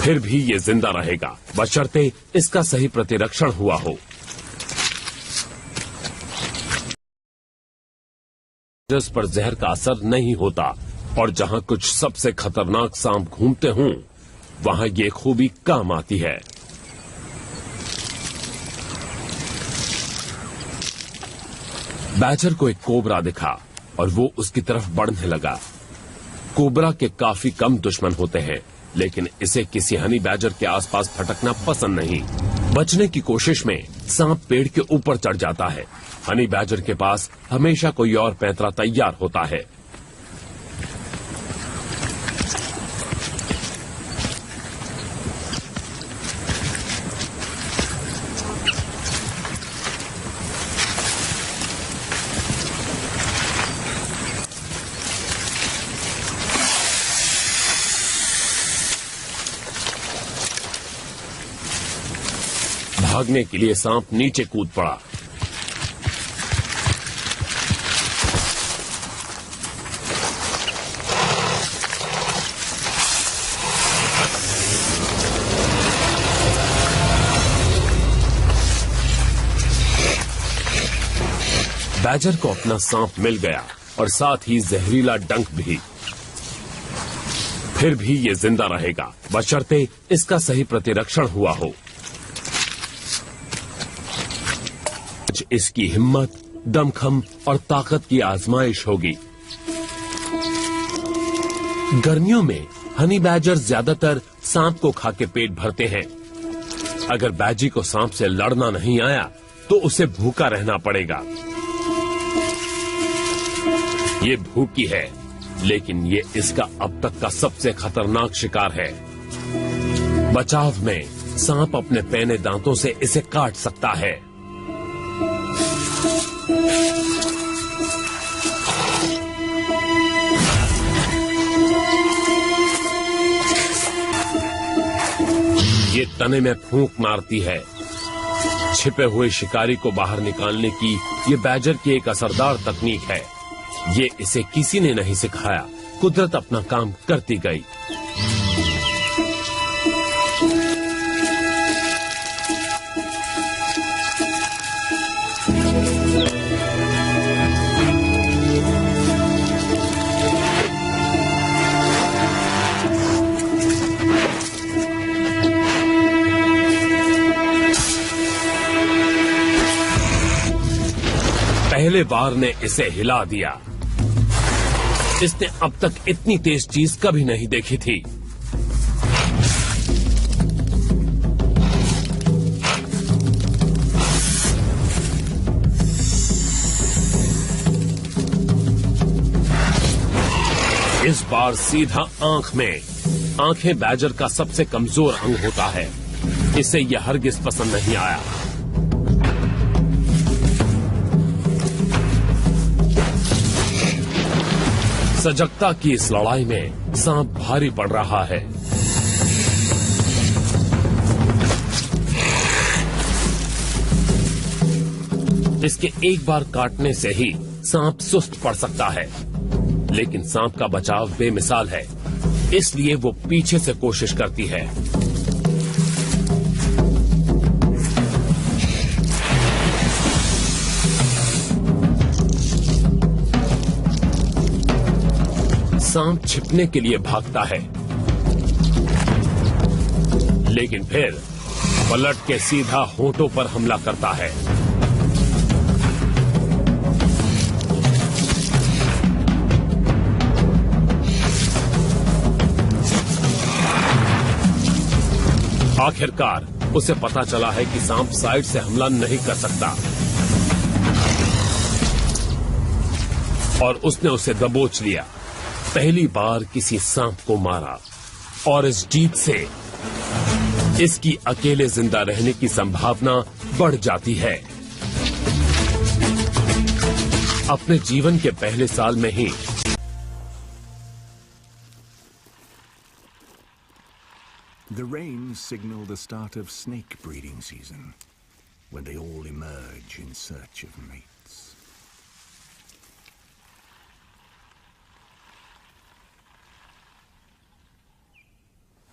फिर भी ये जिंदा रहेगा बशर्ते इसका सही प्रतिरक्षण हुआ हो। जिस पर जहर का असर नहीं होता और जहां कुछ सबसे खतरनाक सांप घूमते हों, वहां ये खूबी काम आती है। बैजर को एक कोबरा दिखा और वो उसकी तरफ बढ़ने लगा। कोबरा के काफी कम दुश्मन होते हैं, लेकिन इसे किसी हनी बैजर के आसपास फटकना पसंद नहीं। बचने की कोशिश में सांप पेड़ के ऊपर चढ़ जाता है। हनी बैजर के पास हमेशा कोई और पैंतरा तैयार होता है। भागने के लिए सांप नीचे कूद पड़ा। बैजर को अपना सांप मिल गया और साथ ही जहरीला डंक भी। फिर भी ये जिंदा रहेगा बशर्ते इसका सही प्रतिरक्षण हुआ हो। इसकी हिम्मत, दमखम और ताकत की आजमाइश होगी। गर्मियों में हनी बैजर ज्यादातर सांप को खा के पेट भरते हैं। अगर बैजी को सांप से लड़ना नहीं आया तो उसे भूखा रहना पड़ेगा। ये भूखी है, लेकिन ये इसका अब तक का सबसे खतरनाक शिकार है। बचाव में सांप अपने पैने दांतों से इसे काट सकता है। ये तने में फूंक मारती है। छिपे हुए शिकारी को बाहर निकालने की ये बैजर की एक असरदार तकनीक है। ये इसे किसी ने नहीं सिखाया, कुदरत अपना काम करती गई। पहले बार ने इसे हिला दिया। इसने अब तक इतनी तेज चीज कभी नहीं देखी थी। इस बार सीधा आंख में। आंखें बैजर का सबसे कमजोर अंग होता है। इसे यह हरगिज पसंद नहीं आया। सजगता की इस लड़ाई में सांप भारी पड़ रहा है। इसके एक बार काटने से ही सांप सुस्त पड़ सकता है, लेकिन सांप का बचाव बेमिसाल है, इसलिए वो पीछे से कोशिश करती है। सांप छिपने के लिए भागता है, लेकिन फिर पलट के सीधा होंठों पर हमला करता है। आखिरकार उसे पता चला है कि सांप साइड से हमला नहीं कर सकता और उसने उसे दबोच लिया। पहली बार किसी सांप को मारा और इस जीत से इसकी अकेले जिंदा रहने की संभावना बढ़ जाती है। अपने जीवन के पहले साल में ही The rains signal the start of snake breeding season, when they all emerge in search of mates.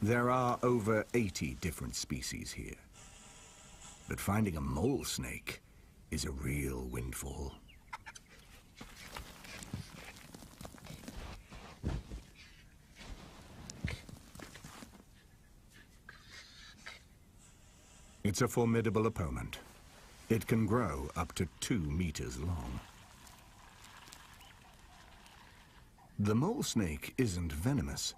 There are over 80 different species here. But finding a mole snake is a real windfall. It's a formidable opponent. It can grow up to 2 meters long. The mole snake isn't venomous,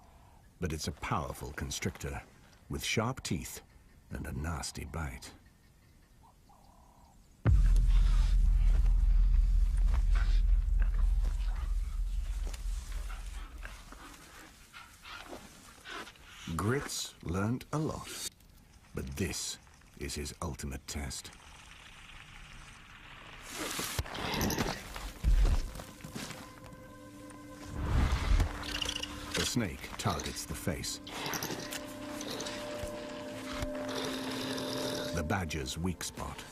but it's a powerful constrictor with sharp teeth and a nasty bite. Grit's learned a lot, but this is his ultimate test. The snake targets the face. The badger's weak spot.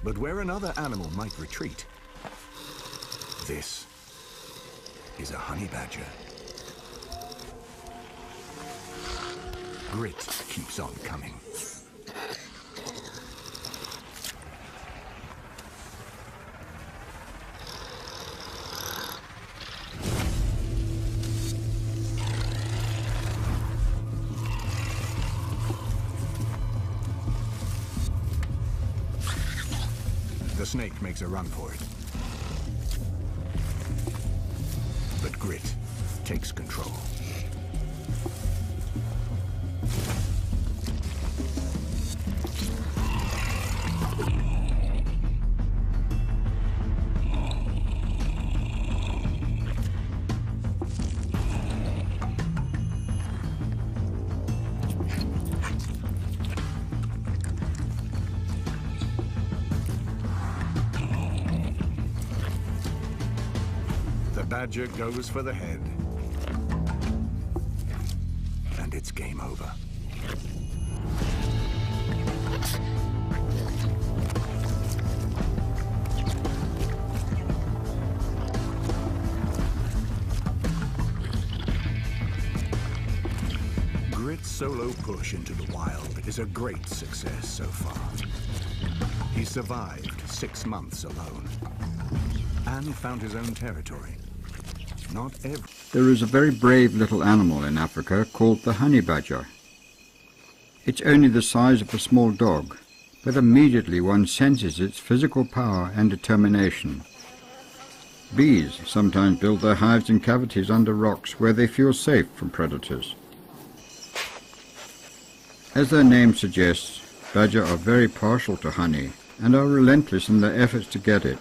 But where another animal might retreat, this is a honey badger. Grit keeps on coming. The snake makes a run for it. But Grit takes control. The badger goes for the head. And it's game over. Grit's solo push into the wild is a great success so far. He survived 6 months alone and found his own territory. Not every... There is a very brave little animal in Africa called the honey badger. It's only the size of a small dog, but immediately one senses its physical power and determination. Bees sometimes build their hives in cavities under rocks where they feel safe from predators. As their name suggests, badger are very partial to honey and are relentless in their efforts to get it.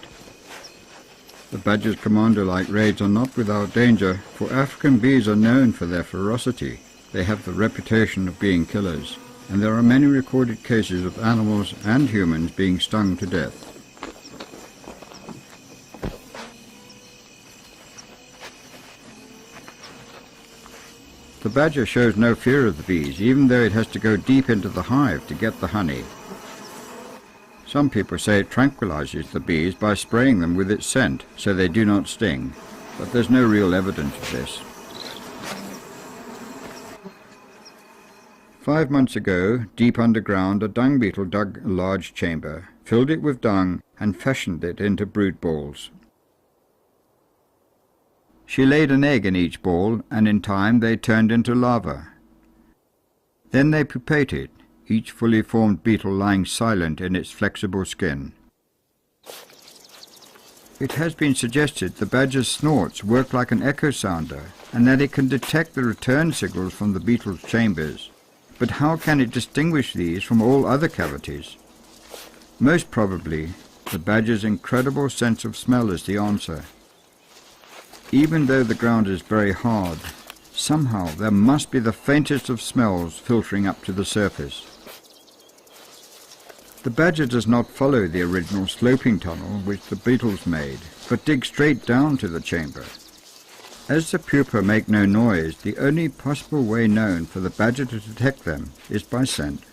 The badger's commando-like raids are not without danger, for African bees are known for their ferocity. They have the reputation of being killers, and there are many recorded cases of animals and humans being stung to death. The badger shows no fear of the bees, even though it has to go deep into the hive to get the honey. Some people say it tranquilizes the bees by spraying them with its scent so they do not sting, but there's no real evidence of this. 5 months ago, deep underground, a dung beetle dug a large chamber, filled it with dung, and fashioned it into brood balls. She laid an egg in each ball, and in time they turned into larvae. Then they pupated, each fully formed beetle lying silent in its flexible skin. It has been suggested the badger's snorts work like an echo sounder, and that it can detect the return signals from the beetle's chambers. But how can it distinguish these from all other cavities? Most probably, the badger's incredible sense of smell is the answer. Even though the ground is very hard, somehow there must be the faintest of smells filtering up to the surface. The badger does not follow the original sloping tunnel which the beetles made, but digs straight down to the chamber. As the pupae make no noise, the only possible way known for the badger to detect them is by scent.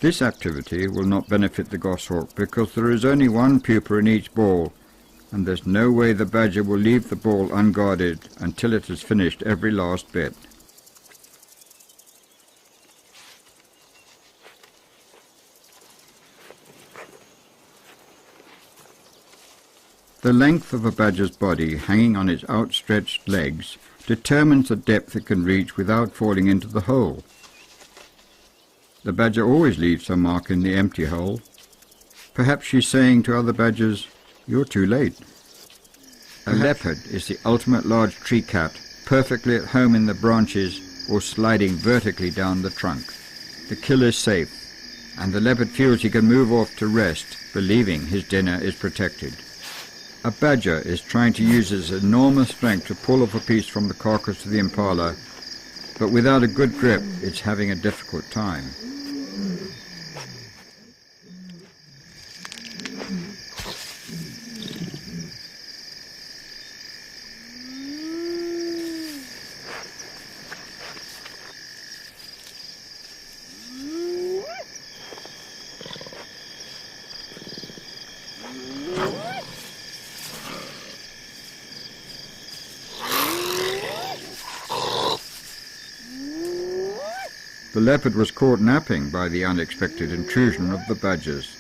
This activity will not benefit the goshawk because there is only one pupa in each ball, and there's no way the badger will leave the ball unguarded until it has finished every last bit. The length of a badger's body hanging on its outstretched legs determines the depth it can reach without falling into the hole. The badger always leaves her mark in the empty hole. Perhaps she's saying to other badgers, "You're too late." A leopard is the ultimate large tree cat, perfectly at home in the branches or sliding vertically down the trunk. The kill is safe, and the leopard feels he can move off to rest, believing his dinner is protected. A badger is trying to use his enormous strength to pull off a piece from the carcass of the impala, but without a good grip, it's having a difficult time. The leopard was caught napping by the unexpected intrusion of the badgers.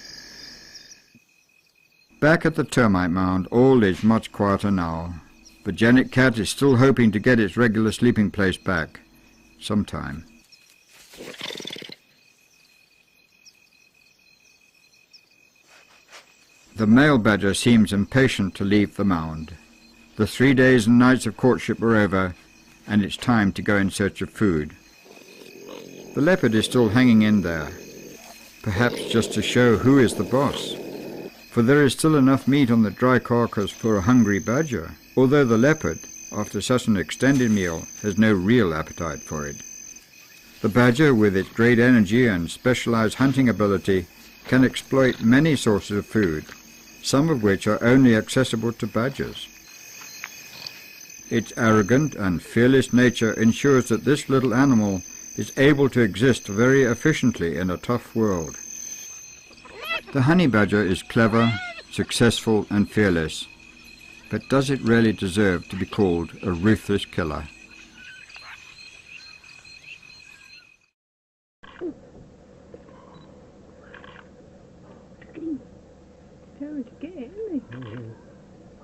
Back at the termite mound, all is much quieter now. The genet cat is still hoping to get its regular sleeping place back, sometime. The male badger seems impatient to leave the mound. The 3 days and nights of courtship are over, and it's time to go in search of food. The leopard is still hanging in there, perhaps just to show who is the boss, for there is still enough meat on the dry carcass for a hungry badger, although the leopard, after such an extended meal, has no real appetite for it. The badger, with its great energy and specialized hunting ability, can exploit many sources of food, some of which are only accessible to badgers. Its arrogant and fearless nature ensures that this little animal is able to exist very efficiently in a tough world. The honey badger is clever, successful and fearless, but does it really deserve to be called a ruthless killer?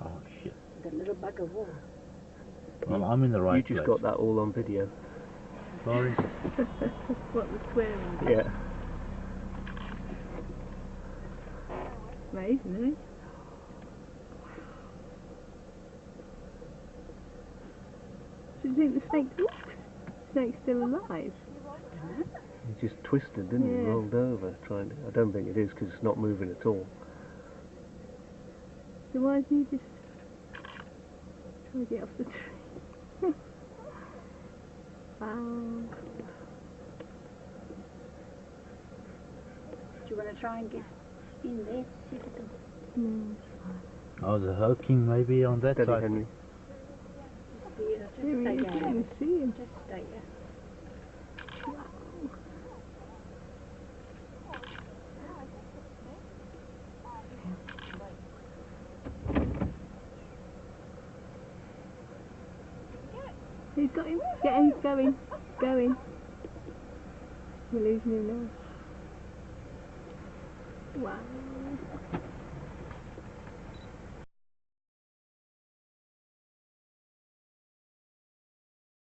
Oh shit. The little bug of war. Well, I'm in the right You just place. got that all on video. Sorry. What was swearing? Yeah. Amazing, isn't it? Do you think the snake's still alive? He just twisted, didn't he? Yeah. Rolled over trying to... I don't think it is because it's not moving at all. So why didn't he just try to get off the tree? Wow. Do you want to try and get in there to see if it can... No. Oh, the hurricane maybe on that Steady, side. Henry. Just There he stay is, you there. can see him. Just stay there. He's got him. Get him. Going. Going. We're losing him now. Wow.